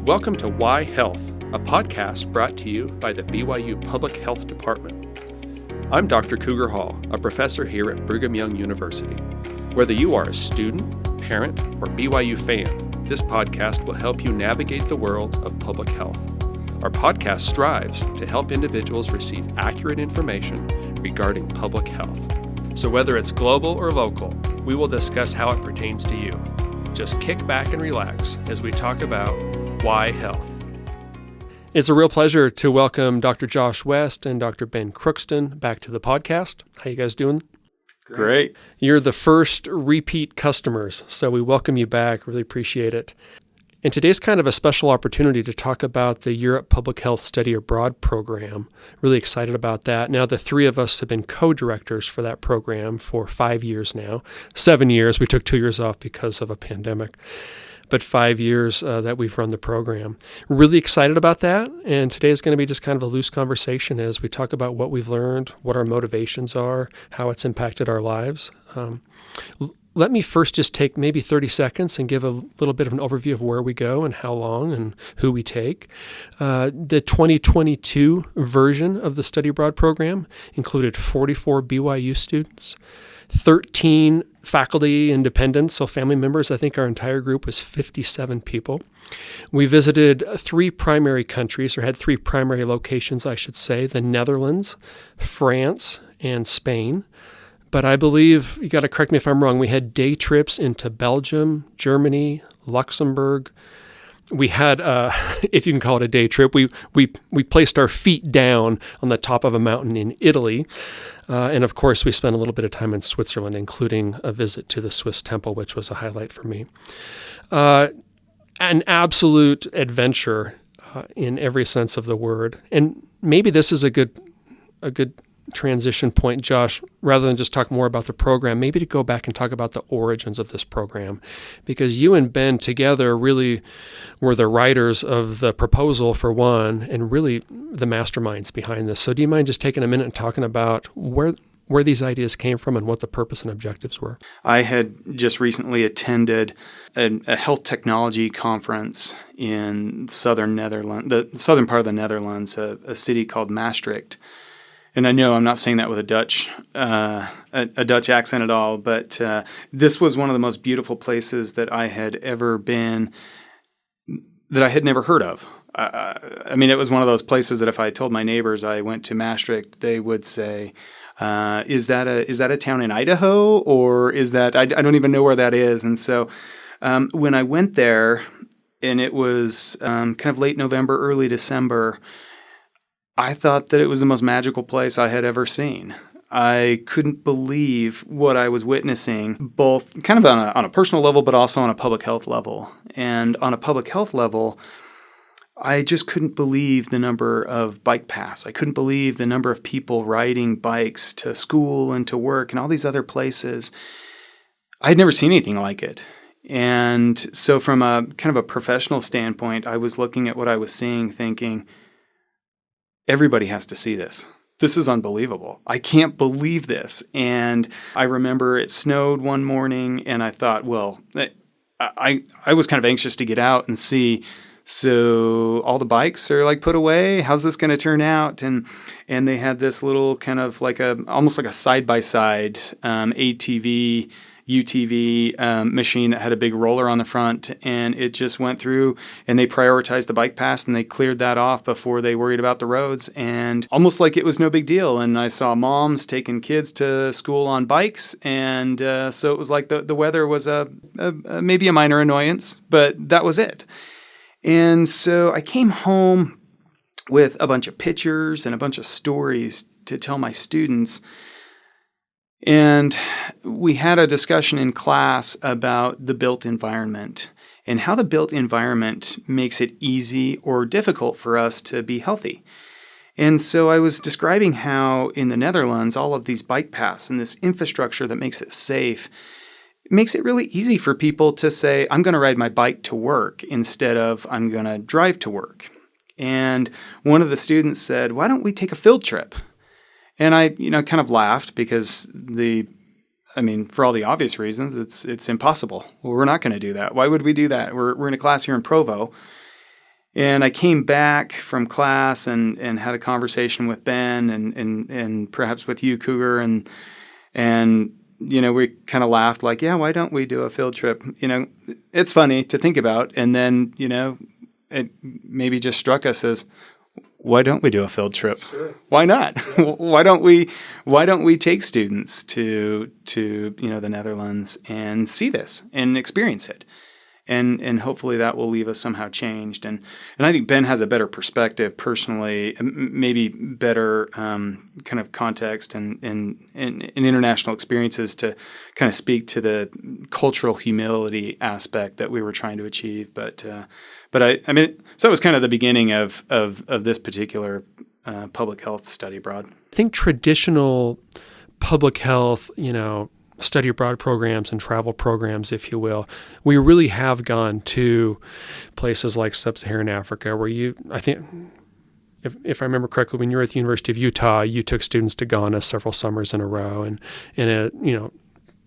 Welcome to Why Health, a podcast brought to you by the BYU Public Health Department. I'm Dr. Cougar Hall, a professor here at Brigham Young University. Whether you are a student, parent, or BYU fan, this podcast will help you navigate the world of public health. Our podcast strives to help individuals receive accurate information regarding public health. So whether it's global or local, we will discuss how it pertains to you. Just kick back and relax as we talk about why health. It's a real pleasure to welcome Dr. Josh West and Dr. Ben Crookston back to the podcast. How you guys doing? Great. You're the first repeat customers, so we welcome you back. Really appreciate it. And today's kind of a special opportunity to talk about the Europe Public Health Study Abroad program. Really excited about that. Now, the three of us have been co-directors for that program for 5 years now. 7 years. We took 2 years off because of a pandemic. But 5 years that we've run the program. Really excited about that. And today is going to be just kind of a loose conversation as we talk about what we've learned, what our motivations are, how it's impacted our lives. Let me first just take maybe 30 seconds and give a little bit of an overview of where we go and how long and who we take. The 2022 version of the Study Abroad program included 44 BYU students, 13 faculty and dependents, so family members. I think our entire group was 57 people. We visited three primary countries, or had three primary locations, I should say, the Netherlands, France, and Spain. But I believe, you got to correct me if I'm wrong, we had day trips into Belgium, Germany, Luxembourg. We had, if you can call it a day trip, we placed our feet down on the top of a mountain in Italy. And of course, we spent a little bit of time in Switzerland, including a visit to the Swiss temple, which was a highlight for me. An absolute adventure in every sense of the word. And maybe this is a good transition point, Josh, rather than just talk more about the program, maybe to go back and talk about the origins of this program, because you and Ben together really were the writers of the proposal for one, and really the masterminds behind this. So do you mind just taking a minute and talking about where these ideas came from and what the purpose and objectives were? I had just recently attended a health technology conference in the southern part of the Netherlands, a city called Maastricht. And I know I'm not saying that with a Dutch accent at all, but this was one of the most beautiful places that I had ever been, that I had never heard of. I mean, it was one of those places that if I told my neighbors I went to Maastricht, they would say, "Is that a town in Idaho, or is that I don't even know where that is?" And so when I went there, and it was kind of late November, early December, I thought that it was the most magical place I had ever seen. I couldn't believe what I was witnessing, both kind of on a personal level, but also on a public health level. And on a public health level, I just couldn't believe the number of bike paths. I couldn't believe the number of people riding bikes to school and to work and all these other places. I had never seen anything like it. And so from a kind of a professional standpoint, I was looking at what I was seeing thinking, everybody has to see this. This is unbelievable. I can't believe this. And I remember it snowed one morning, and I thought, well, I was kind of anxious to get out and see. So all the bikes are like put away. How's this going to turn out? And they had this little kind of like almost like a side-by-side ATV, UTV machine that had a big roller on the front, and it just went through, and they prioritized the bike paths, and they cleared that off before they worried about the roads, and almost like it was no big deal. And I saw moms taking kids to school on bikes, and so it was like the weather was maybe a minor annoyance, but that was it. And so I came home with a bunch of pictures and a bunch of stories to tell my students. And we had a discussion in class about the built environment and how the built environment makes it easy or difficult for us to be healthy. And so I was describing how in the Netherlands, all of these bike paths and this infrastructure that makes it safe makes it really easy for people to say, I'm going to ride my bike to work instead of I'm going to drive to work. And one of the students said, why don't we take a field trip? And I, kind of laughed because for all the obvious reasons, it's impossible. Well, we're not going to do that. Why would we do that? We're in a class here in Provo. And I came back from class and had a conversation with Ben and perhaps with you, Cougar, and we kind of laughed like, yeah, why don't we do a field trip? It's funny to think about. And then, it maybe just struck us as, why don't we do a field trip? Sure. Why not? Yeah. Why don't we take students to the Netherlands and see this and experience it? And hopefully that will leave us somehow changed. And I think Ben has a better perspective personally, maybe better kind of context and international experiences to kind of speak to the cultural humility aspect that we were trying to achieve. But I mean, so it was kind of the beginning of this particular public health study abroad. I think traditional public health, study abroad programs and travel programs, if you will, we really have gone to places like sub-Saharan Africa where I think, if I remember correctly, when you were at the University of Utah, you took students to Ghana several summers in a row, and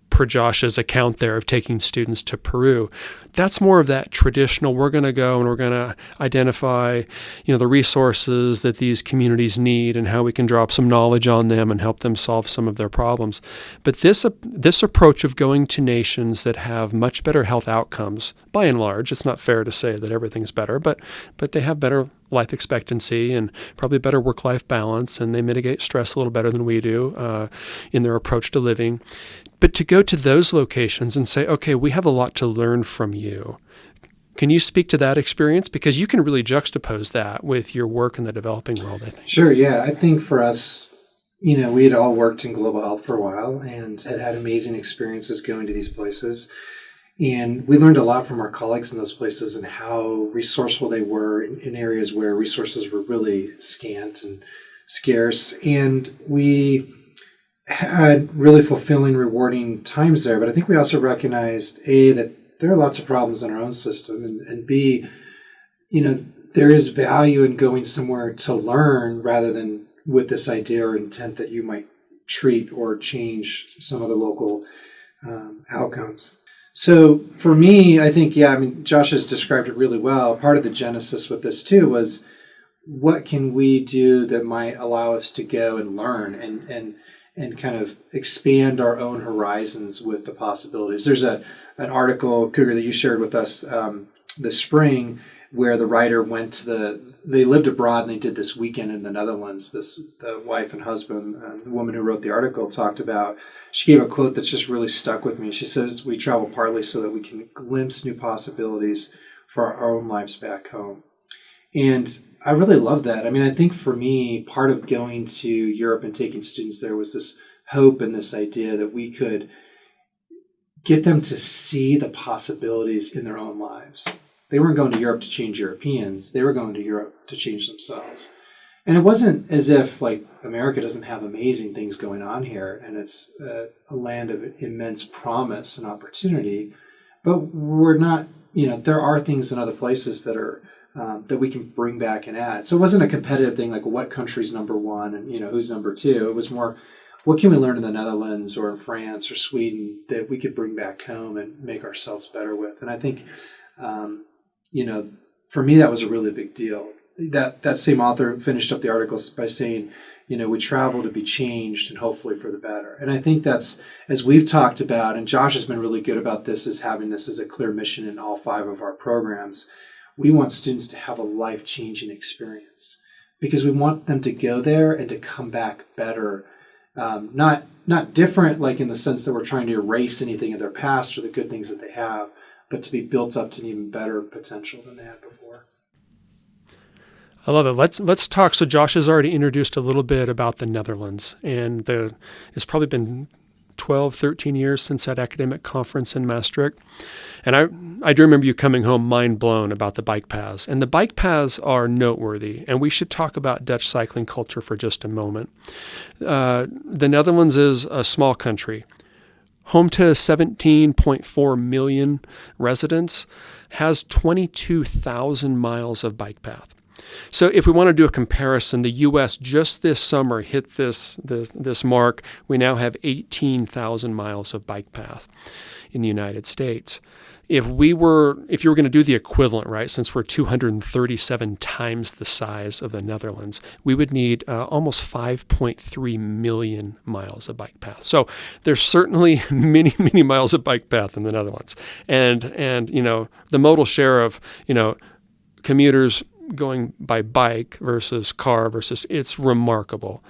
per Josh's account there of taking students to Peru, that's more of that traditional, we're going to go and we're going to identify, the resources that these communities need and how we can drop some knowledge on them and help them solve some of their problems. But this approach of going to nations that have much better health outcomes, by and large, it's not fair to say that everything's better, but they have better life expectancy and probably better work-life balance, and they mitigate stress a little better than we do in their approach to living. But to go to those locations and say, okay, we have a lot to learn from you. Can you speak to that experience? Because you can really juxtapose that with your work in the developing world, I think. Sure, yeah. I think for us, we had all worked in global health for a while and had amazing experiences going to these places. And we learned a lot from our colleagues in those places and how resourceful they were in areas where resources were really scant and scarce. And we had really fulfilling, rewarding times there. But I think we also recognized, A, that there are lots of problems in our own system, and B, there is value in going somewhere to learn rather than with this idea or intent that you might treat or change some other local outcomes. So for me, I think, Josh has described it really well. Part of the genesis with this too was, what can we do that might allow us to go and learn and kind of expand our own horizons with the possibilities. There's an article, Cougar, that you shared with us this spring, where the writer they lived abroad and they did this weekend in the Netherlands. The wife and husband, the woman who wrote the article, talked about, she gave a quote that's just really stuck with me. She says, we travel partly so that we can glimpse new possibilities for our own lives back home. And I really love that. I mean, I think for me, part of going to Europe and taking students there was this hope and this idea that we could get them to see the possibilities in their own lives. They weren't going to Europe to change Europeans. They were going to Europe to change themselves. And it wasn't as if America doesn't have amazing things going on here and it's a land of immense promise and opportunity, but we're not, there are things in other places that are that we can bring back and add. So it wasn't a competitive thing like what country's number one and who's number two. It was more, what can we learn in the Netherlands or in France or Sweden that we could bring back home and make ourselves better with? And I think, for me, that was a really big deal. That same author finished up the article by saying, we travel to be changed and hopefully for the better. And I think that's, as we've talked about, and Josh has been really good about this, is having this as a clear mission in all 5 of our programs. We want students to have a life-changing experience because we want them to go there and to come back better, not different, like in the sense that we're trying to erase anything of their past or the good things that they have, but to be built up to an even better potential than they had before. I love it. Let's talk. So Josh has already introduced a little bit about the Netherlands, and it's probably been 12, 13 years since that academic conference in Maastricht. And I do remember you coming home mind blown about the bike paths. And the bike paths are noteworthy. And we should talk about Dutch cycling culture for just a moment. The Netherlands is a small country, home to 17.4 million residents, has 22,000 miles of bike path. So if we want to do a comparison, the U.S. just this summer hit this mark. We now have 18,000 miles of bike path in the United States. If you were going to do the equivalent, right, since we're 237 times the size of the Netherlands, we would need almost 5.3 million miles of bike path. So there's certainly many, many miles of bike path in the Netherlands. And the modal share of, commuters going by bike versus car versus, it's remarkable.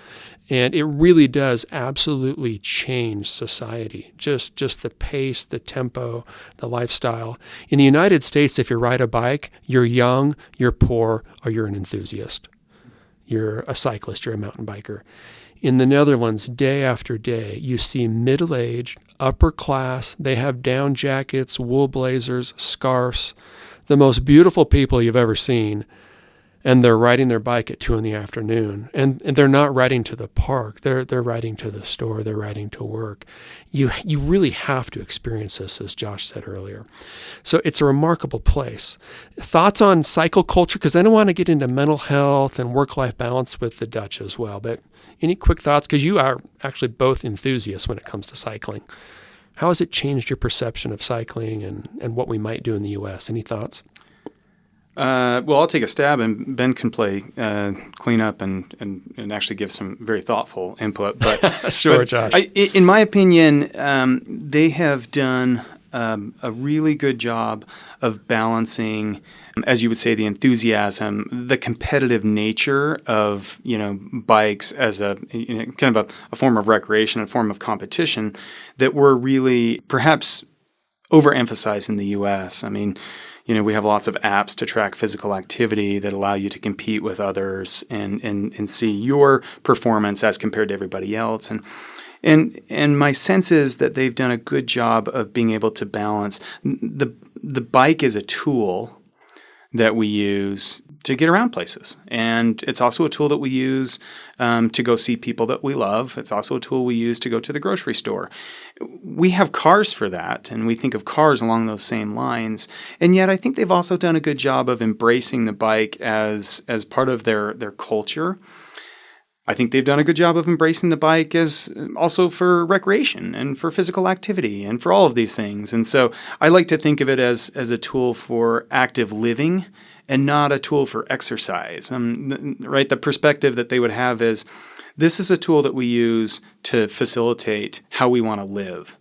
And it really does absolutely change society, just the pace, the tempo, the lifestyle. In the United States, if you ride a bike, you're young, you're poor, or you're an enthusiast. You're a cyclist, you're a mountain biker. In the Netherlands, day after day, you see middle-aged, upper class. They have down jackets, wool blazers, scarves, the most beautiful people you've ever seen. And they're riding their bike at 2 p.m. And they're not riding to the park. They're riding to the store. They're riding to work. You really have to experience this, as Josh said earlier. So it's a remarkable place. Thoughts on cycle culture? Because I don't want to get into mental health and work-life balance with the Dutch as well. But any quick thoughts? Because you are actually both enthusiasts when it comes to cycling. How has it changed your perception of cycling and what we might do in the U.S.? Any thoughts? Well, I'll take a stab, and Ben can play clean up and actually give some very thoughtful input. But sure, Josh. In my opinion, they have done a really good job of balancing, as you would say, the enthusiasm, the competitive nature of bikes as a kind of a form of recreation, a form of competition that were really perhaps overemphasized in the U.S. I mean, we have lots of apps to track physical activity that allow you to compete with others and see your performance as compared to everybody else. And my sense is that they've done a good job of being able to balance. The bike is a tool that we use to get around places. And it's also a tool that we use to go see people that we love. It's also a tool we use to go to the grocery store. We have cars for that, and we think of cars along those same lines. And yet I think they've also done a good job of embracing the bike as part of their culture. I think they've done a good job of embracing the bike as also for recreation and for physical activity and for all of these things. And so I like to think of it as a tool for active living and not a tool for exercise. Right? The perspective that they would have is this is a tool that we use to facilitate how we want to live.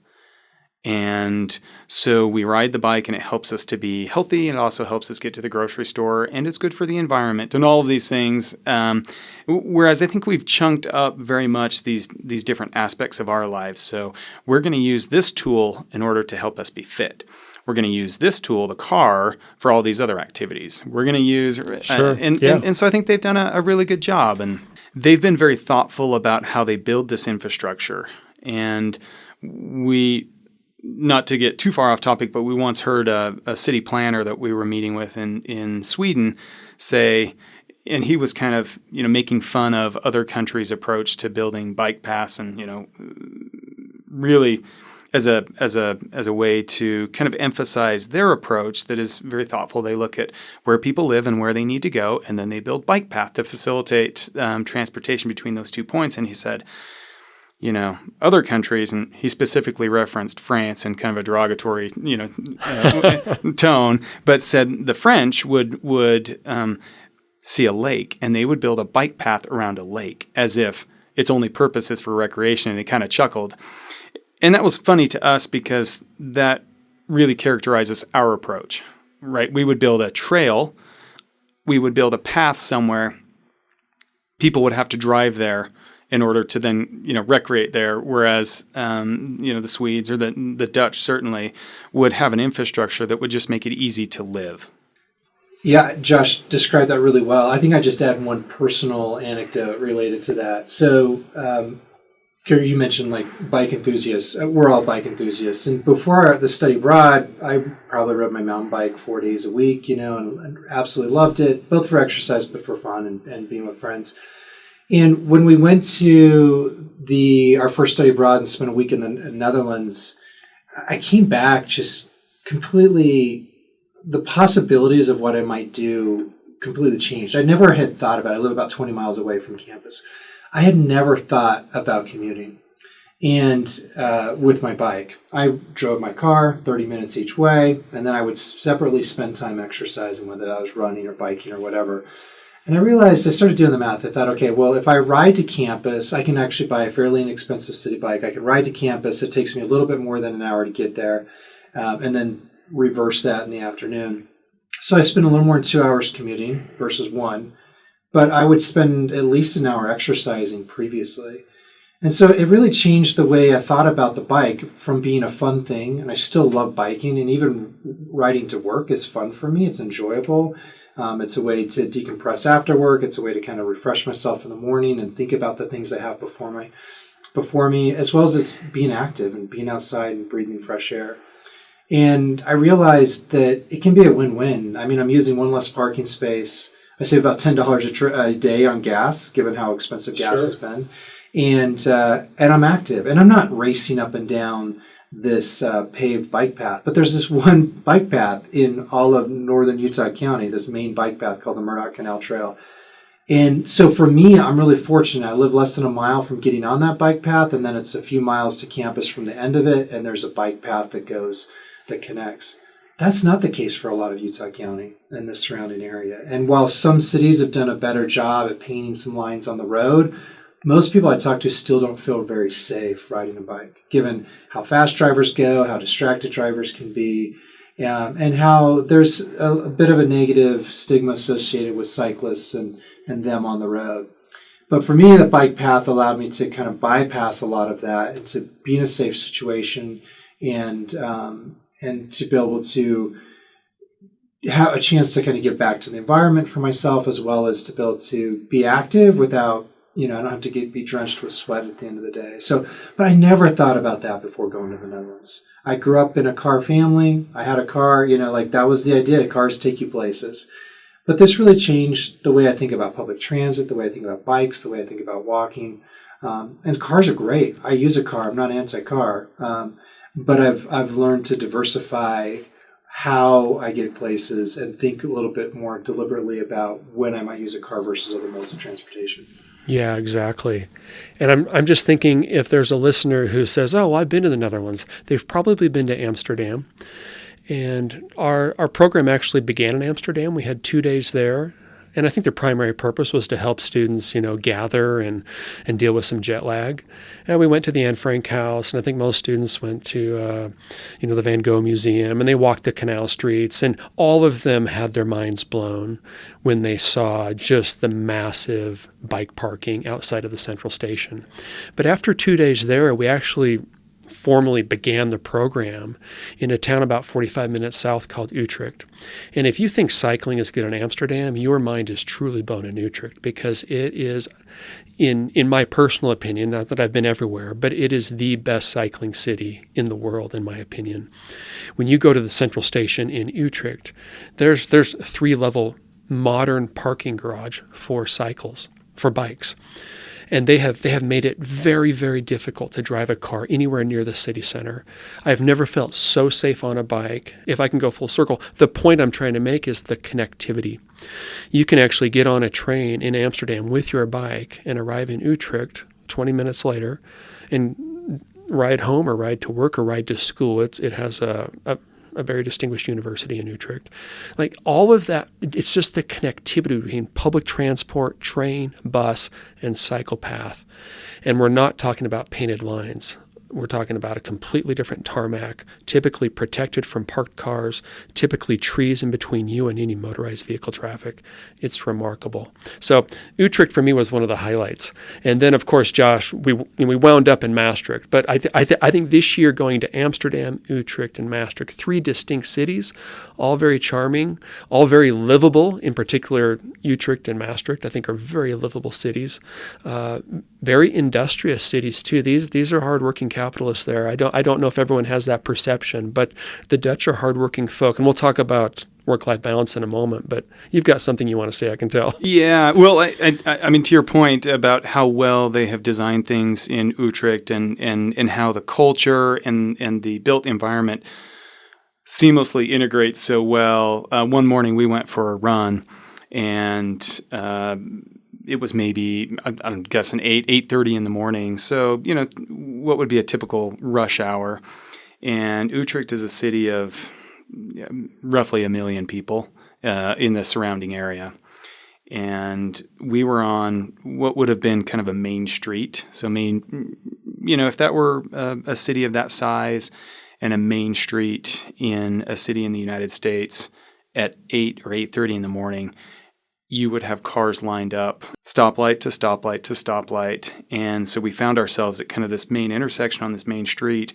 And so we ride the bike and it helps us to be healthy, and it also helps us get to the grocery store, and it's good for the environment and all of these things. Whereas I think we've chunked up very much these different aspects of our lives. So we're going to use this tool in order to help us be fit. We're going to use this tool, the car, for all these other activities. We're going to use, sure. And so I think they've done a really good job, and they've been very thoughtful about how they build this infrastructure. And not to get too far off topic, but we once heard a city planner that we were meeting with in Sweden say, and he was kind of making fun of other countries' approach to building bike paths, and really as a way to kind of emphasize their approach that is very thoughtful. They look at where people live and where they need to go, and then they build bike path to facilitate transportation between those 2 points. And he said, other countries, and he specifically referenced France in kind of a derogatory, tone, but said the French would see a lake and they would build a bike path around a lake as if its only purpose is for recreation. And he kind of chuckled. And that was funny to us because that really characterizes our approach, right? We would build a trail. We would build a path somewhere. People would have to drive there in order to then, recreate there. Whereas, the Swedes or the Dutch certainly would have an infrastructure that would just make it easy to live. Yeah, Josh described that really well. I think I just add one personal anecdote related to that. So, Carrie, you mentioned bike enthusiasts. We're all bike enthusiasts. And before the study abroad, I probably rode my mountain bike 4 days a week, and absolutely loved it, both for exercise, but for fun and being with friends. And when we went to our first study abroad and spent a week in the Netherlands, I came back just completely, the possibilities of what I might do completely changed. I never had thought about it. I live about 20 miles away from campus. I had never thought about commuting. And with my bike, I drove my car 30 minutes each way, and then I would separately spend time exercising, whether I was running or biking or whatever. And I realized, I started doing the math. I thought, okay, well, if I ride to campus, I can actually buy a fairly inexpensive city bike. I can ride to campus. It takes me a little bit more than an hour to get there, and then reverse that in the afternoon. So I spent a little more than 2 hours commuting versus 1, but I would spend at least an hour exercising previously. And so it really changed the way I thought about the bike from being a fun thing, and I still love biking, and even riding to work is fun for me. It's enjoyable. It's a way to decompress after work. It's a way to kind of refresh myself in the morning and think about the things I have before me, as well as it's being active and being outside and breathing fresh air. And I realized that it can be a win-win. I mean, I'm using one less parking space. I save about $10 a day on gas, given how expensive gas has been. And I'm active, and I'm not racing up and down this paved bike path. But there's this one bike path in all of northern Utah County, this main bike path called the Murdoch Canal Trail. And so for me, I'm really fortunate. I live less than a mile from getting on that bike path, and then it's a few miles to campus from the end of it, and there's a bike path that connects. That's not the case for a lot of Utah County and the surrounding area. And while some cities have done a better job at painting some lines on the road, most people I talk to still don't feel very safe riding a bike, given how fast drivers go, how distracted drivers can be, and how there's a bit of a negative stigma associated with cyclists and them on the road. But for me, the bike path allowed me to kind of bypass a lot of that and to be in a safe situation and to be able to have a chance to kind of give back to the environment for myself, as well as to be able to be active without, I don't have to be drenched with sweat at the end of the day. So, but I never thought about that before going to the Netherlands. I grew up in a car family. I had a car, that was the idea. Cars take you places. But this really changed the way I think about public transit, the way I think about bikes, the way I think about walking. And cars are great. I use a car. I'm not anti-car. But I've learned to diversify how I get places and think a little bit more deliberately about when I might use a car versus other modes of transportation. Yeah, exactly. And I'm just thinking, if there's a listener who says, oh, I've been to the Netherlands, they've probably been to Amsterdam. And our program actually began in Amsterdam. We had 2 days there. And I think the primary purpose was to help students, gather and deal with some jet lag. And we went to the Anne Frank House, and I think most students went to, the Van Gogh Museum, and they walked the canal streets, and all of them had their minds blown when they saw just the massive bike parking outside of the central station. But after 2 days there, we actually formally began the program in a town about 45 minutes south called Utrecht. And if you think cycling is good in Amsterdam, your mind is truly blown in Utrecht, because it is, in my personal opinion, not that I've been everywhere, but it is the best cycling city in the world, in my opinion. When you go to the central station in Utrecht, there's 3-level modern parking garage for bikes. And they have made it very, very difficult to drive a car anywhere near the city center. I've never felt so safe on a bike. If I can go full circle, the point I'm trying to make is the connectivity. You can actually get on a train in Amsterdam with your bike and arrive in Utrecht 20 minutes later and ride home or ride to work or ride to school. It has a very distinguished university in Utrecht. Like all of that, it's just the connectivity between public transport, train, bus, and cycle path. And we're not talking about painted lines. We're talking about a completely different tarmac, typically protected from parked cars, typically trees in between you and any motorized vehicle traffic. It's remarkable. So Utrecht for me was one of the highlights. And then, of course, Josh, we wound up in Maastricht. But I think this year going to Amsterdam, Utrecht, and Maastricht, 3 distinct cities, all very charming, all very livable. In particular, Utrecht and Maastricht, I think, are very livable cities. Very industrious cities too. These are hardworking capitalists there. I don't know if everyone has that perception, but the Dutch are hardworking folk, and we'll talk about work-life balance in a moment. But you've got something you want to say, I can tell. Yeah, well, I mean, to your point about how well they have designed things in Utrecht and how the culture and the built environment seamlessly integrates so well. One morning we went for a run. and it was maybe, I'm guessing 8:30 in the morning. So, what would be a typical rush hour. And Utrecht is a city of roughly 1 million people in the surrounding area. And we were on what would have been kind of a main street. So if that were a city of that size and a main street in a city in the United States at 8 or 8:30 in the morning, you would have cars lined up, stoplight to stoplight to stoplight. And so we found ourselves at kind of this main intersection on this main street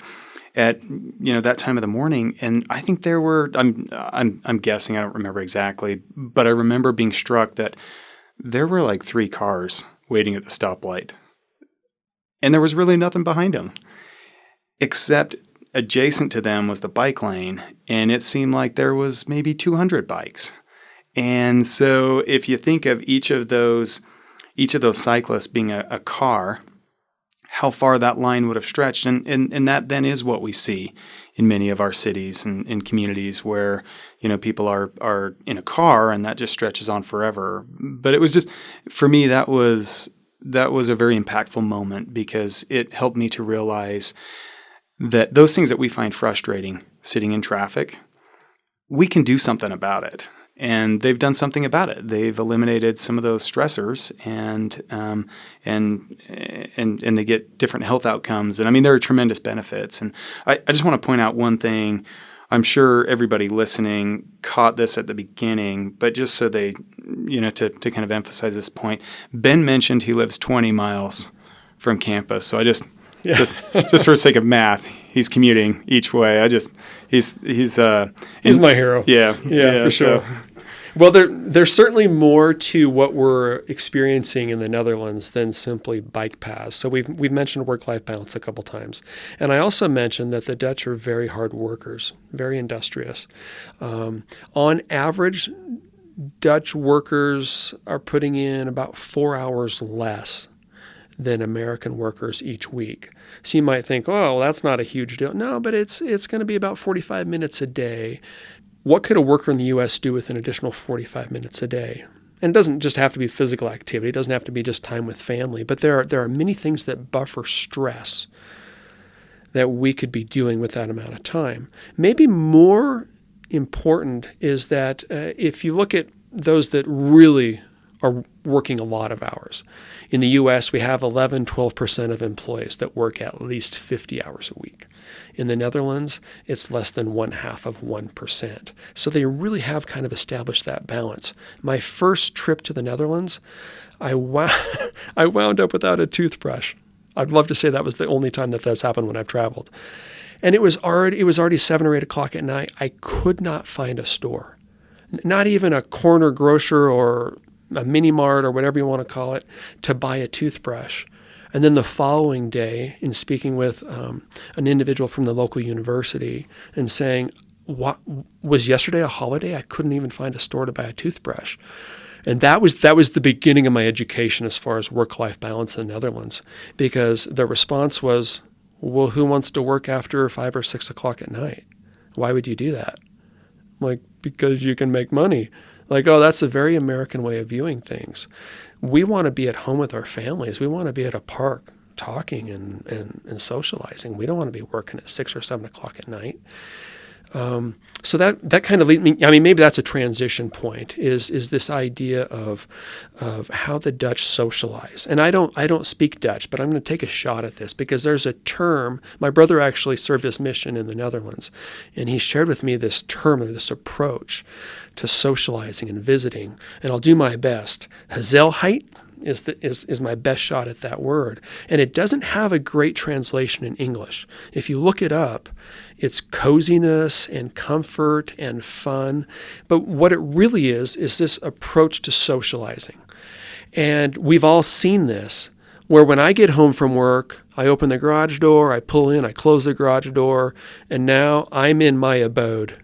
at that time of the morning. And I think there were, I'm guessing, I don't remember exactly, but I remember being struck that there were like 3 cars waiting at the stoplight. And there was really nothing behind them, except adjacent to them was the bike lane. And it seemed like there was maybe 200 bikes. And so if you think of each of those cyclists being a car, how far that line would have stretched. And that then is what we see in many of our cities and in communities where, people are in a car and that just stretches on forever. But it was just, for me, that was a very impactful moment because it helped me to realize that those things that we find frustrating, sitting in traffic, we can do something about it. And they've done something about it. They've eliminated some of those stressors, and they get different health outcomes. And I mean, there are tremendous benefits. And I just want to point out one thing. I'm sure everybody listening caught this at the beginning, but just so they, to kind of emphasize this point, Ben mentioned he lives 20 miles from campus. So just for the sake of math, he's commuting each way. He's my hero. Yeah, for sure. So. Well, there's certainly more to what we're experiencing in the Netherlands than simply bike paths. So we've mentioned work-life balance a couple times. And I also mentioned that the Dutch are very hard workers, very industrious. On average, Dutch workers are putting in about 4 hours less than American workers each week. So you might think, oh, well, that's not a huge deal. No, but it's going to be about 45 minutes a day. What could a worker in the U.S. do with an additional 45 minutes a day? And it doesn't just have to be physical activity. It doesn't have to be just time with family. But there are many things that buffer stress that we could be doing with that amount of time. Maybe more important is that if you look at those that really are working a lot of hours. In the U.S., we have 12% of employees that work at least 50 hours a week. In the Netherlands, it's less than 0.5%. So they really have kind of established that balance. My first trip to the Netherlands, I wound up without a toothbrush. I'd love to say that was the only time that that's happened when I've traveled. And it was already 7 or 8 o'clock at night. I could not find a store, not even a corner grocer or a mini mart or whatever you want to call it, to buy a toothbrush. And then the following day, in speaking with an individual from the local university and saying, "What was yesterday a holiday? I couldn't even find a store to buy a toothbrush." And that was the beginning of my education as far as work-life balance in the Netherlands, because the response was, "Well, who wants to work after 5 or 6 o'clock at night? Why would you do that?" I'm like, "Because you can make money." Like, oh, that's a very American way of viewing things. We want to be at home with our families. We want to be at a park talking and socializing. We don't want to be working at 6 or 7 o'clock at night. So that kind of leads me, I mean, maybe that's a transition point, is this idea of how the Dutch socialize. And I don't speak Dutch, but I'm going to take a shot at this because there's a term. My brother actually served his mission in the Netherlands, and he shared with me this term, this approach to socializing and visiting. And I'll do my best. Gezelligheid is my best shot at that word. And it doesn't have a great translation in English. If you look it up, it's coziness and comfort and fun. But what it really is this approach to socializing. And we've all seen this, where when I get home from work, I open the garage door, I pull in, I close the garage door, and now I'm in my abode.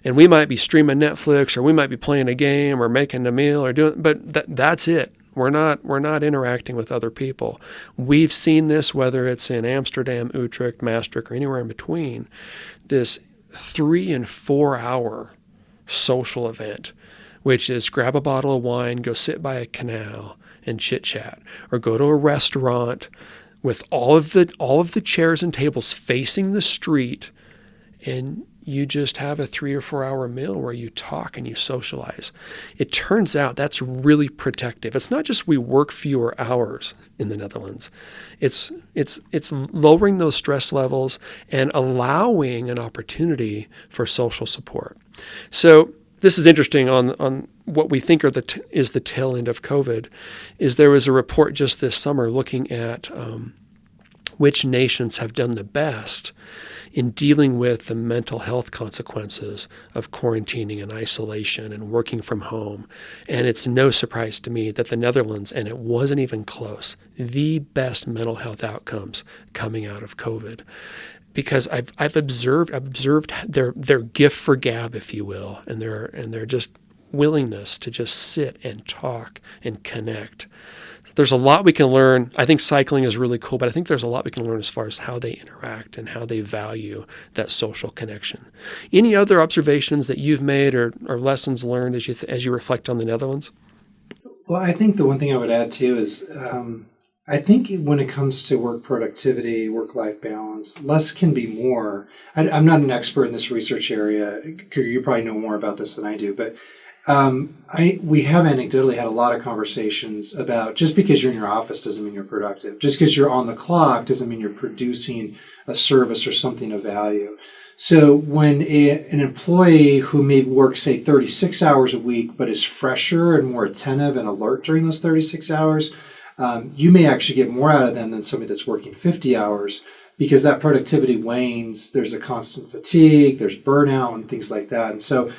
And we might be streaming Netflix, or we might be playing a game, or making a meal, or doing, but that's it. We're not interacting with other people. We've seen this, whether it's in Amsterdam, Utrecht, Maastricht, or anywhere in between, this 3 and 4 hour social event which is grab a bottle of wine, go sit by a canal and chit chat, or go to a restaurant with all of the chairs and tables facing the street, and you just have a 3 or 4 hour meal where you talk and you socialize. It turns out that's really protective. It's not just we work fewer hours in the Netherlands. It's lowering those stress levels and allowing an opportunity for social support. So this is interesting on what we think is the tail end of COVID. Is there was a report just this summer looking at which nations have done the best in dealing with the mental health consequences of quarantining and isolation and working from home. And it's no surprise to me that the Netherlands, and it wasn't even close, the best mental health outcomes coming out of COVID. Because I've observed their gift for gab, if you will, and their just willingness to just sit and talk and connect. There's a lot we can learn. I think cycling is really cool, but I think there's a lot we can learn as far as how they interact and how they value that social connection. Any other observations that you've made or lessons learned as you reflect on the Netherlands? Well, I think the one thing I would add too is I think when it comes to work productivity, work-life balance, less can be more. I'm not an expert in this research area. You probably know more about this than I do, but we have anecdotally had a lot of conversations about just because you're in your office doesn't mean you're productive. Just because you're on the clock doesn't mean you're producing a service or something of value. So when an employee who may work, say, 36 hours a week, but is fresher and more attentive and alert during those 36 hours, you may actually get more out of them than somebody that's working 50 hours because that productivity wanes. There's a constant fatigue, there's burnout and things like that. And so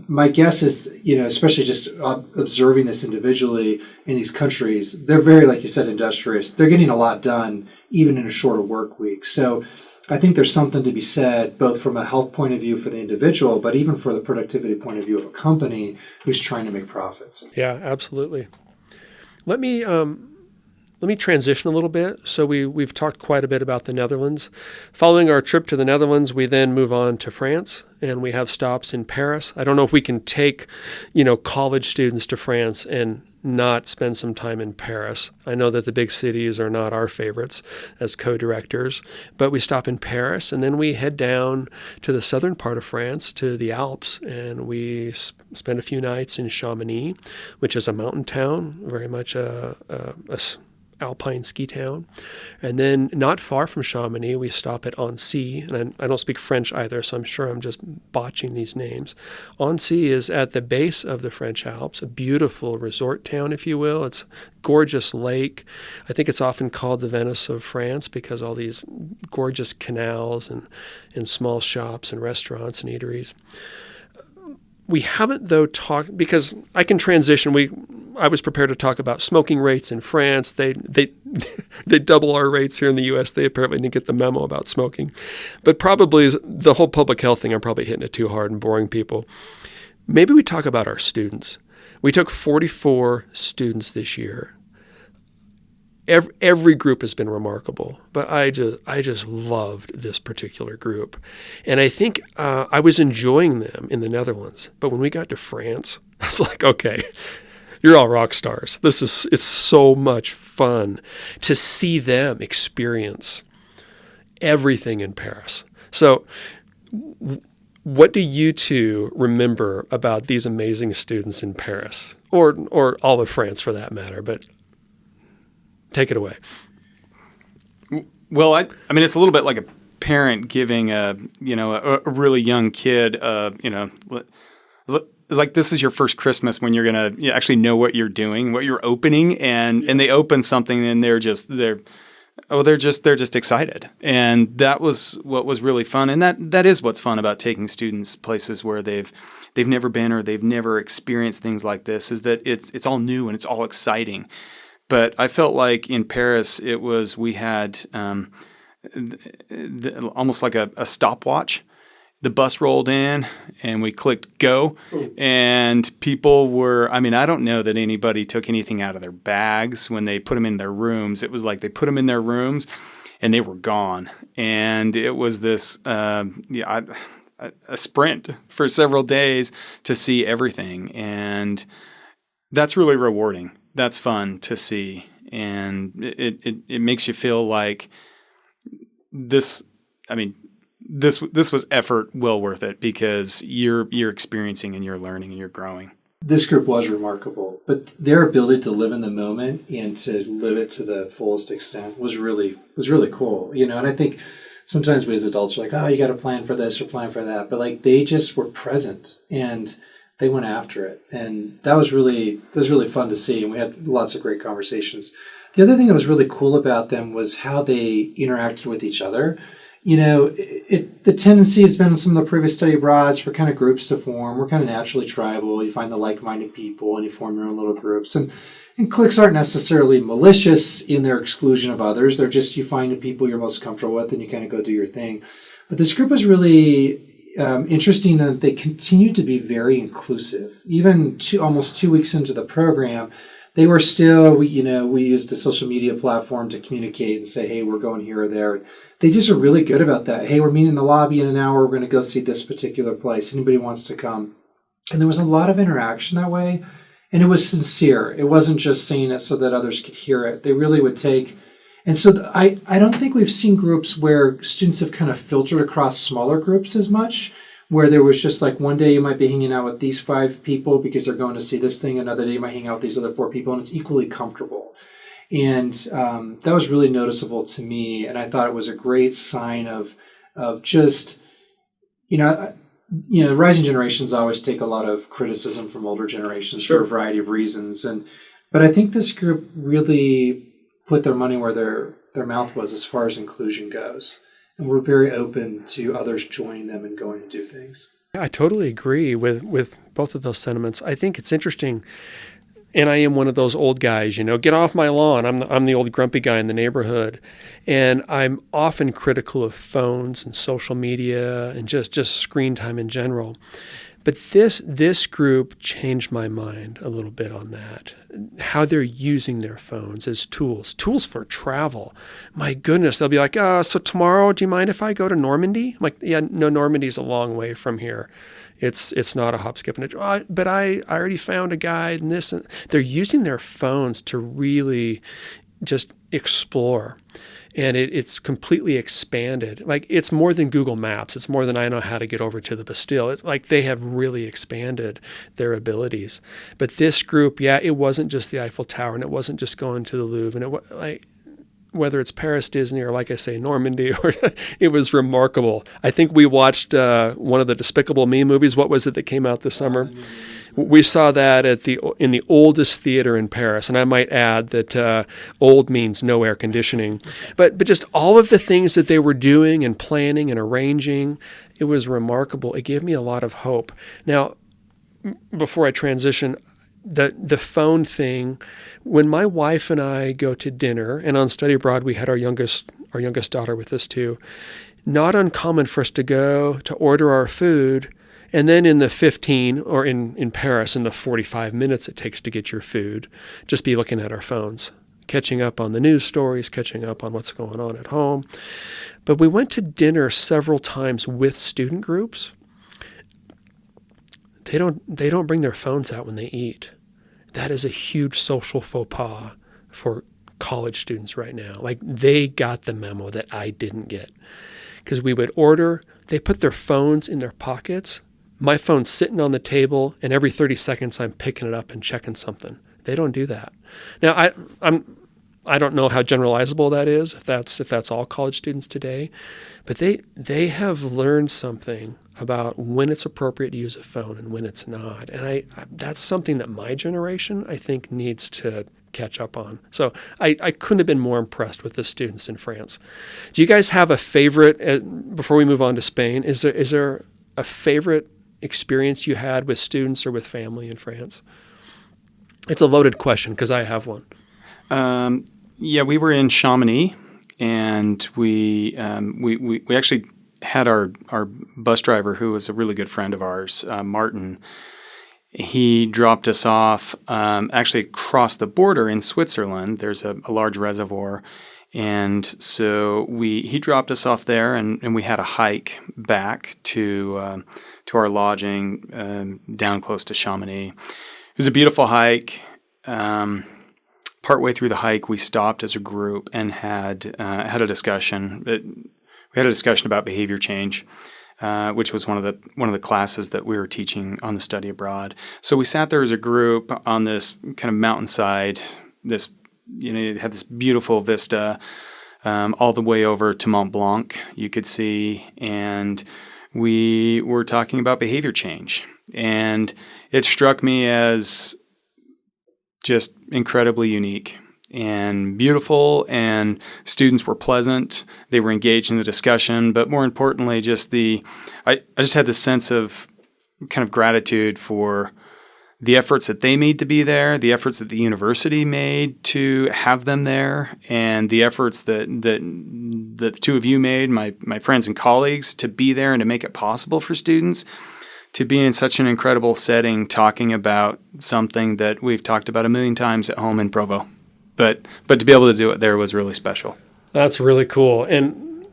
my guess is, especially just observing this individually in these countries, they're very, like you said, industrious. They're getting a lot done even in a shorter work week. So I think there's something to be said, both from a health point of view for the individual, but even for the productivity point of view of a company who's trying to make profits. Yeah, absolutely. Let me transition a little bit. So we've talked quite a bit about the Netherlands. Following our trip to the Netherlands, we then move on to France, and we have stops in Paris. I don't know if we can take, college students to France and not spend some time in Paris. I know that the big cities are not our favorites as co-directors, but we stop in Paris, and then we head down to the southern part of France, to the Alps, and we spend a few nights in Chamonix, which is a mountain town, very much a alpine ski town. And then not far from Chamonix, we stop at Annecy, and I don't speak French either, so I'm sure I'm just botching these names. Annecy is at the base of the French Alps, a beautiful resort town, if you will. It's a gorgeous lake. I think it's often called the Venice of France because all these gorgeous canals and small shops and restaurants and eateries. We haven't, though, talked, because I can transition. I was prepared to talk about smoking rates in France. They double our rates here in the U.S. They apparently didn't get the memo about smoking. But probably the whole public health thing, I'm probably hitting it too hard and boring people. Maybe we talk about our students. We took 44 students this year. Every group has been remarkable, but I just loved this particular group. And I think I was enjoying them in the Netherlands. But when we got to France, I was like, okay, you're all rock stars. It's so much fun to see them experience everything in Paris. So what do you two remember about these amazing students in Paris, or all of France for that matter? But take it away. Well, I mean, it's a little bit like a parent giving a really young kid, it's like this is your first Christmas when you're gonna actually know what you're doing, what you're opening, and they open something and they're just excited, and that was what was really fun, and that is what's fun about taking students places where they've never been or they've never experienced things like this, is that it's all new and it's all exciting. But I felt like in Paris, we had almost like a stopwatch. The bus rolled in and we clicked go, and people were, I don't know that anybody took anything out of their bags when they put them in their rooms. It was like they put them in their rooms and they were gone. And it was this, a sprint for several days to see everything. And that's really rewarding. That's fun to see. And it makes you feel like this was effort well worth it, because you're experiencing and you're learning and you're growing. This group was remarkable, but their ability to live in the moment and to live it to the fullest extent was really cool. And I think sometimes we as adults are like, oh, you got to plan for this or plan for that. But like, they just were present and they went after it. And that was really fun to see. And we had lots of great conversations. The other thing that was really cool about them was how they interacted with each other. The tendency has been in some of the previous study abroads for kind of groups to form. We're kind of naturally tribal. You find the like-minded people and you form your own little groups. And cliques aren't necessarily malicious in their exclusion of others. They're just, you find the people you're most comfortable with and you kind of go do your thing. But this group was really interesting that they continued to be very inclusive. Even almost 2 weeks into the program, they were still, we used a social media platform to communicate and say, hey, we're going here or there. They just are really good about that. Hey, we're meeting in the lobby in an hour. We're going to go see this particular place. Anybody wants to come? And there was a lot of interaction that way. And it was sincere. It wasn't just saying it so that others could hear it. They really would take. And so I don't think we've seen groups where students have kind of filtered across smaller groups as much, where there was just like one day you might be hanging out with these 5 people because they're going to see this thing. Another day you might hang out with these other 4 people, and it's equally comfortable. And that was really noticeable to me. And I thought it was a great sign of just, rising generations always take a lot of criticism from older generations for a variety of reasons. But I think this group really put their money where their mouth was as far as inclusion goes. And we're very open to others joining them and going to do things. I totally agree with both of those sentiments. I think it's interesting. And I am one of those old guys, get off my lawn. I'm the old grumpy guy in the neighborhood. And I'm often critical of phones and social media and just screen time in general. But this group changed my mind a little bit on that. How they're using their phones as tools for travel. My goodness, they'll be like, so tomorrow, do you mind if I go to Normandy? I'm like, yeah, no, Normandy's a long way from here. It's not a hop, skip, and a but I already found a guide and this. And they're using their phones to really just explore. And it's completely expanded. Like, it's more than Google Maps. It's more than I know how to get over to the Bastille. It's like they have really expanded their abilities. But this group, it wasn't just the Eiffel Tower, and it wasn't just going to the Louvre. And whether it's Paris, Disney, or like I say, Normandy, or it was remarkable. I think we watched one of the Despicable Me movies. What was it that came out this summer? We saw that in the oldest theater in Paris, and I might add that old means no air conditioning. But just all of the things that they were doing and planning and arranging, it was remarkable. It gave me a lot of hope. Now, before I transition, the phone thing, when my wife and I go to dinner, and on study abroad we had our youngest daughter with us too, not uncommon for us to go to order our food. And then in the 15, or in Paris, in the 45 minutes it takes to get your food, just be looking at our phones, catching up on the news stories, catching up on what's going on at home. But we went to dinner several times with student groups. They don't bring their phones out when they eat. That is a huge social faux pas for college students right now. Like, they got the memo that I didn't get. Because we would order, they put their phones in their pockets. My phone's sitting on the table, and every 30 seconds I'm picking it up and checking something. They don't do that. Now, I don't know how generalizable that is, if that's all college students today, but they have learned something about when it's appropriate to use a phone and when it's not. And that's something that my generation, I think, needs to catch up on. So I couldn't have been more impressed with the students in France. Do you guys have a favorite, before we move on to Spain, is there a favorite experience you had with students or with family in France? It's a loaded question because I have one. We were in Chamonix, and we actually had our bus driver, who was a really good friend of ours, Martin. He dropped us off actually across the border in Switzerland. There's a large reservoir, And so he dropped us off there, and we had a hike back to our lodging down close to Chamonix. It was a beautiful hike. Partway through the hike, we stopped as a group and had a discussion. We had a discussion about behavior change, which was one of the classes that we were teaching on the study abroad. So we sat there as a group on this kind of mountainside. It had this beautiful vista all the way over to Mont Blanc, you could see, and we were talking about behavior change. And it struck me as just incredibly unique and beautiful, and students were pleasant. They were engaged in the discussion, but more importantly, I just had this sense of kind of gratitude for the efforts that they made to be there, the efforts that the university made to have them there, and the efforts that the two of you made, my friends and colleagues, to be there and to make it possible for students to be in such an incredible setting talking about something that we've talked about a million times at home in Provo. But to be able to do it there was really special. That's really cool. And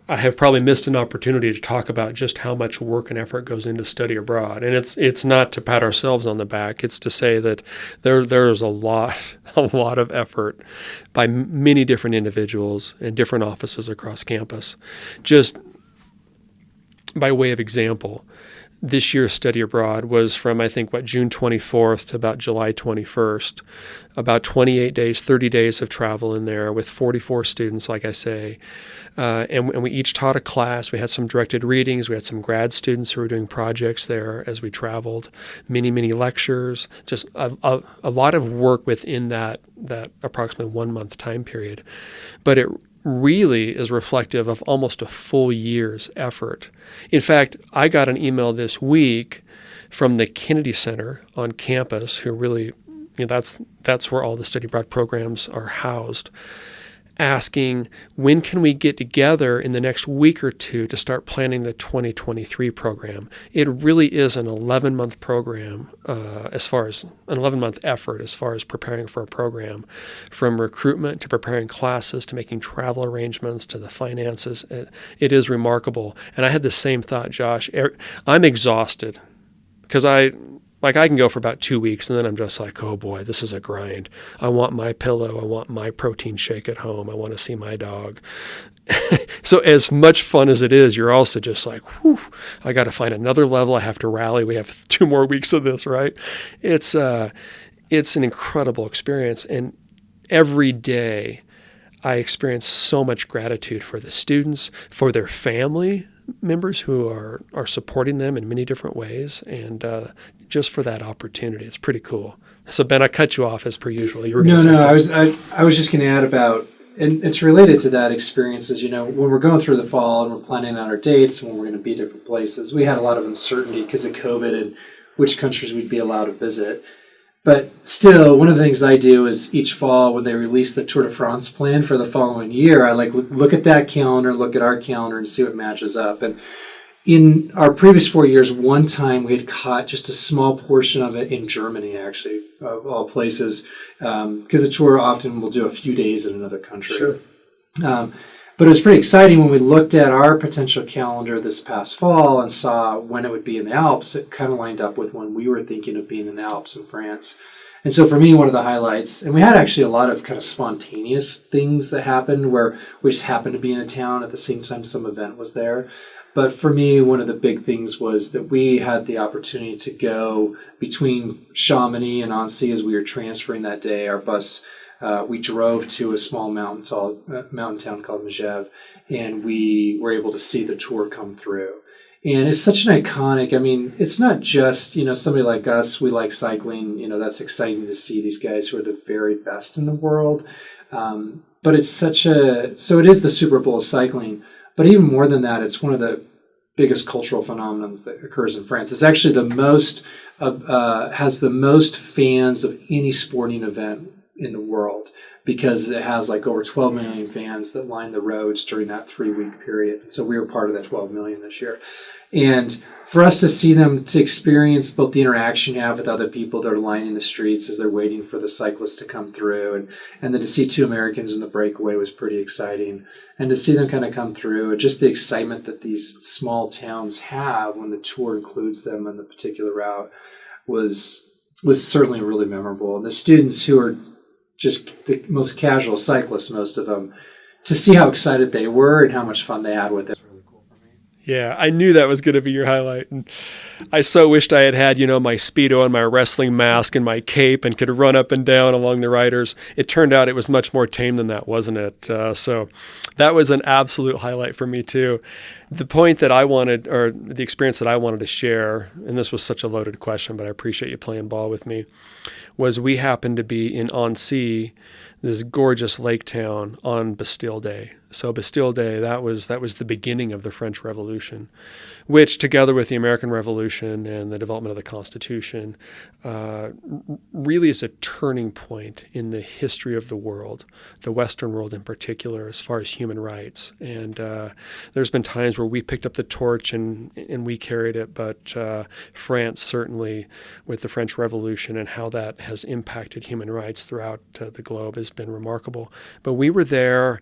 I have probably missed an opportunity to talk about just how much work and effort goes into study abroad. And it's not to pat ourselves on the back. It's to say that there's a lot of effort by many different individuals and different offices across campus. Just by way of example, this year's study abroad was from, I think, June 24th to about July 21st, about 28 days, 30 days of travel in there with 44 students, like I say. And we each taught a class. We had some directed readings. We had some grad students who were doing projects there as we traveled, many lectures, just a lot of work within that approximately 1 month time period. But it really is reflective of almost a full year's effort. In fact, I got an email this week from the Kennedy Center on campus, who really, that's where all the study abroad programs are housed, asking when can we get together in the next week or two to start planning the 2023 program. It really is an 11-month program, as far as an 11-month effort as far as preparing for a program, from recruitment to preparing classes to making travel arrangements to the finances. It is remarkable. And I had the same thought, Josh. I'm exhausted because I can go for about 2 weeks and then I'm just like, oh boy, this is a grind. I want my pillow. I want my protein shake at home. I want to see my dog. So as much fun as it is, you're also just like, whew, I got to find another level. I have to rally. We have 2 more weeks of this, right? It's an incredible experience. And every day I experience so much gratitude for the students, for their family members who are supporting them in many different ways, and just for that opportunity. It's pretty cool. So Ben, I cut you off as per usual. You were I was just going to add about, and it's related to that experience, is, when we're going through the fall and we're planning out our dates and when we're going to be different places, we had a lot of uncertainty because of COVID and which countries we'd be allowed to visit. But still, one of the things I do is each fall when they release the Tour de France plan for the following year, I look at that calendar, look at our calendar and see what matches up. And in our previous 4 years, one time we had caught just a small portion of it in Germany, actually, of all places, because the tour often will do a few days in another country. Sure. But it was pretty exciting when we looked at our potential calendar this past fall and saw when it would be in the Alps. It kind of lined up with when we were thinking of being in the Alps in France. And so for me, one of the highlights, and we had actually a lot of kind of spontaneous things that happened where we just happened to be in a town at the same time some event was there. But for me, one of the big things was that we had the opportunity to go between Chamonix and Annecy as we were transferring that day. Our bus, we drove to a small mountain town called Megève, and we were able to see the tour come through. And it's such an iconic, it's not just, somebody like us, we like cycling, that's exciting to see these guys who are the very best in the world. But it's so it is the Super Bowl of cycling. But even more than that, it's one of the biggest cultural phenomenons that occurs in France. It's actually has the most fans of any sporting event in the world, because it has like over 12 million fans that line the roads during that 3-week period. So we were part of that 12 million this year. And for us to see them, to experience both the interaction you have with other people that are lining the streets as they're waiting for the cyclists to come through, and then to see 2 Americans in the breakaway was pretty exciting. And to see them kind of come through, and just the excitement that these small towns have when the tour includes them on the particular route was certainly really memorable. And the students who are just the most casual cyclists, most of them, to see how excited they were and how much fun they had with it. Yeah, I knew that was going to be your highlight. And I so wished I had, my Speedo and my wrestling mask and my cape and could run up and down along the riders. It turned out it was much more tame than that, wasn't it? So that was an absolute highlight for me too. The point that I wanted, or the experience that I wanted to share, and this was such a loaded question, but I appreciate you playing ball with me, was we happened to be in Annecy, this gorgeous lake town, on Bastille Day. So Bastille Day, that was the beginning of the French Revolution, which, together with the American Revolution and the development of the Constitution, really is a turning point in the history of the world, the Western world in particular, as far as human rights. And there's been times where we picked up the torch and we carried it, but France certainly, with the French Revolution and how that has impacted human rights throughout the globe, has been remarkable. But we were there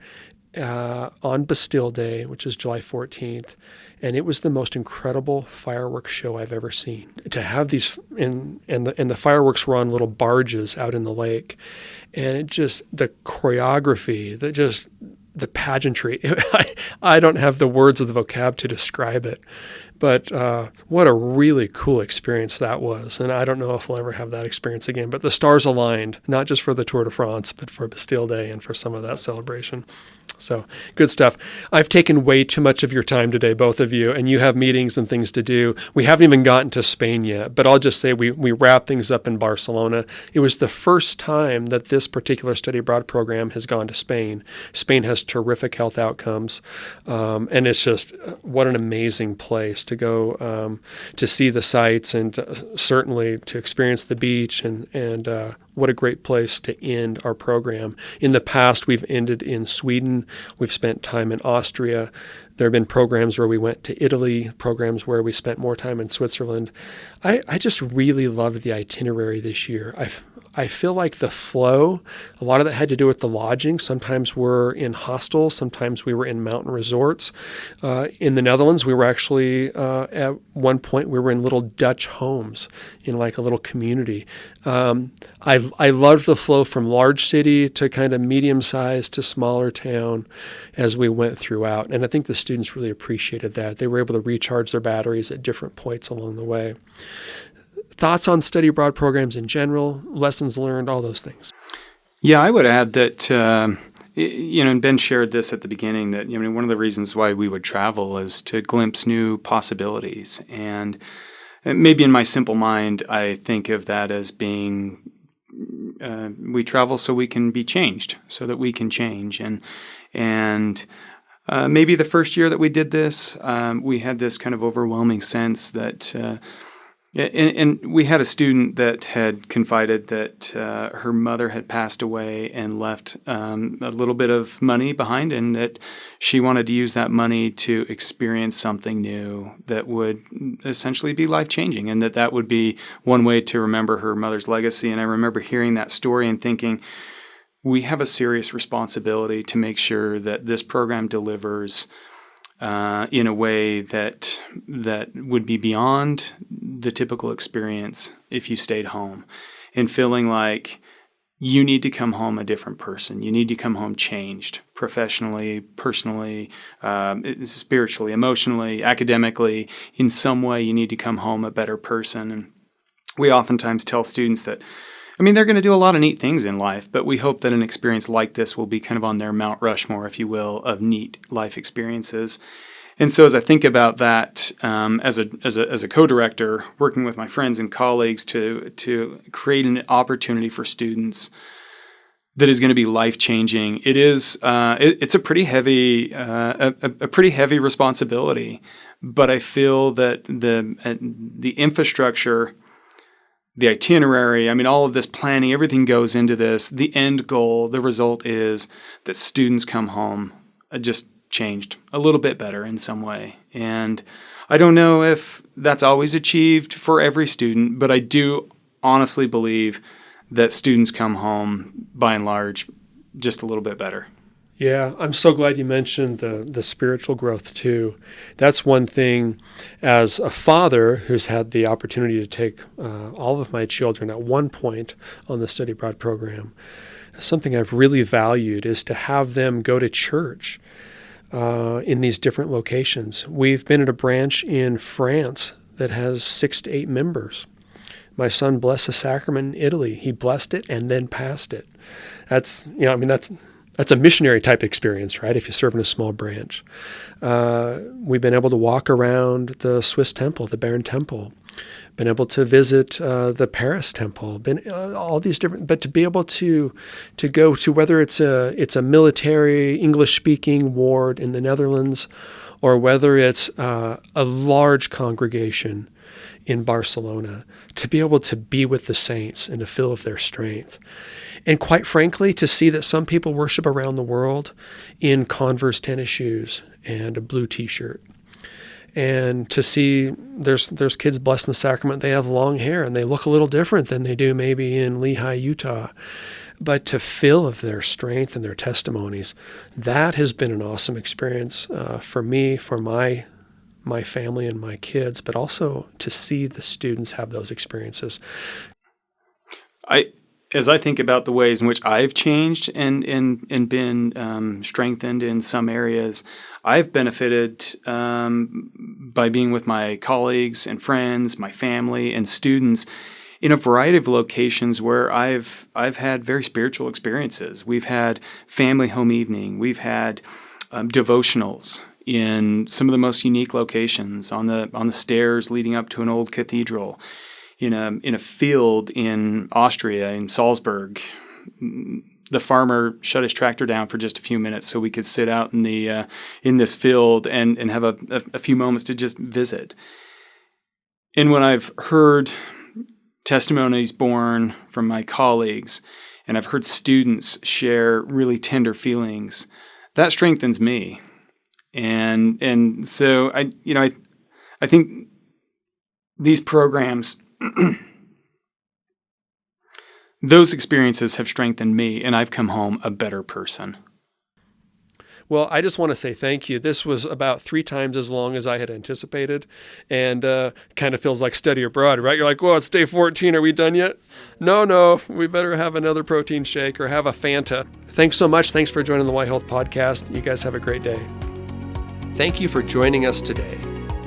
on Bastille Day, which is July 14th, and it was the most incredible fireworks show I've ever seen. To have these, and the fireworks were on little barges out in the lake, and it just, the choreography, the pageantry, I don't have the words of the vocab to describe it, but what a really cool experience that was. And I don't know if we'll ever have that experience again, but the stars aligned, not just for the Tour de France, but for Bastille Day and for some of that celebration. So good stuff. I've taken way too much of your time today, both of you, and you have meetings and things to do. We haven't even gotten to Spain yet, but I'll just say we wrap things up in Barcelona. It was the first time that this particular study abroad program has gone to Spain. Spain has terrific health outcomes, and it's just what an amazing place to go to see the sights and certainly to experience the beach and what a great place to end our program. In the past, we've ended in Sweden. We've spent time in Austria. There have been programs where we went to Italy, programs where we spent more time in Switzerland. I just really loved the itinerary this year. I feel like the flow, a lot of that had to do with the lodging. Sometimes we're in hostels, sometimes we were in mountain resorts. In the Netherlands, we were actually, at one point, we were in little Dutch homes in like a little community. I loved the flow from large city to kind of medium size to smaller town as we went throughout. And I think the students really appreciated that. They were able to recharge their batteries at different points along the way. Thoughts on study abroad programs in general, lessons learned, all those things? Yeah, I would add that, and Ben shared this at the beginning, that one of the reasons why we would travel is to glimpse new possibilities. And maybe in my simple mind, I think of that as being, we travel so we can be changed, so that we can change. And maybe the first year that we did this, we had this kind of overwhelming sense that and we had a student that had confided that her mother had passed away and left a little bit of money behind, and that she wanted to use that money to experience something new that would essentially be life-changing, and that would be one way to remember her mother's legacy. And I remember hearing that story and thinking, we have a serious responsibility to make sure that this program delivers in a way that would be beyond the typical experience if you stayed home, and feeling like you need to come home a different person. You need to come home changed, professionally, personally, spiritually, emotionally, academically. In some way, you need to come home a better person. And we oftentimes tell students that, they're going to do a lot of neat things in life, but we hope that an experience like this will be kind of on their Mount Rushmore, if you will, of neat life experiences. And so as I think about that, as a co-director, working with my friends and colleagues to create an opportunity for students that is going to be life-changing, it's a pretty heavy responsibility. But I feel that the infrastructure the itinerary, all of this planning, everything goes into this. The end goal, the result is that students come home just changed, a little bit better in some way. And I don't know if that's always achieved for every student, but I do honestly believe that students come home, by and large, just a little bit better. Yeah, I'm so glad you mentioned the spiritual growth too. That's one thing as a father who's had the opportunity to take all of my children at one point on the study abroad program. Something I've really valued is to have them go to church in these different locations. We've been at a branch in France that has 6 to 8 members. My son blessed the sacrament in Italy. He blessed it and then passed it. That's a missionary type experience, right? If you serve in a small branch. We've been able to walk around the Swiss temple, the Bern temple, been able to visit the Paris temple, all these different, but to be able to go to whether it's a military English-speaking ward in the Netherlands, or whether it's a large congregation in Barcelona, to be able to be with the saints and to feel of their strength. And quite frankly, to see that some people worship around the world in Converse tennis shoes and a blue T-shirt. And to see there's kids blessed in the sacrament, they have long hair and they look a little different than they do maybe in Lehi, Utah. But to feel of their strength and their testimonies, that has been an awesome experience for me, for my family and my kids, but also to see the students have those experiences. As I think about the ways in which I've changed and been strengthened in some areas, I've benefited by being with my colleagues and friends, my family and students in a variety of locations where I've had very spiritual experiences. We've had family home evening. We've had devotionals in some of the most unique locations on the stairs leading up to an old cathedral. In a field in Austria, in Salzburg, the farmer shut his tractor down for just a few minutes so we could sit out in this field and have a few moments to just visit. And when I've heard testimonies born from my colleagues, and I've heard students share really tender feelings, that strengthens me. And so I think these programs, those experiences have strengthened me, and I've come home a better person. Well, I just want to say thank you. This was about 3 times as long as I had anticipated, and kind of feels like study abroad, right? You're like, well, it's day 14. Are we done yet? No, we better have another protein shake or have a Fanta. Thanks so much. Thanks for joining the Y Health Podcast. You guys have a great day. Thank you for joining us today.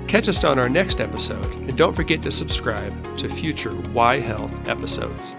Catch us on our next episode, and don't forget to subscribe to future Y Health episodes.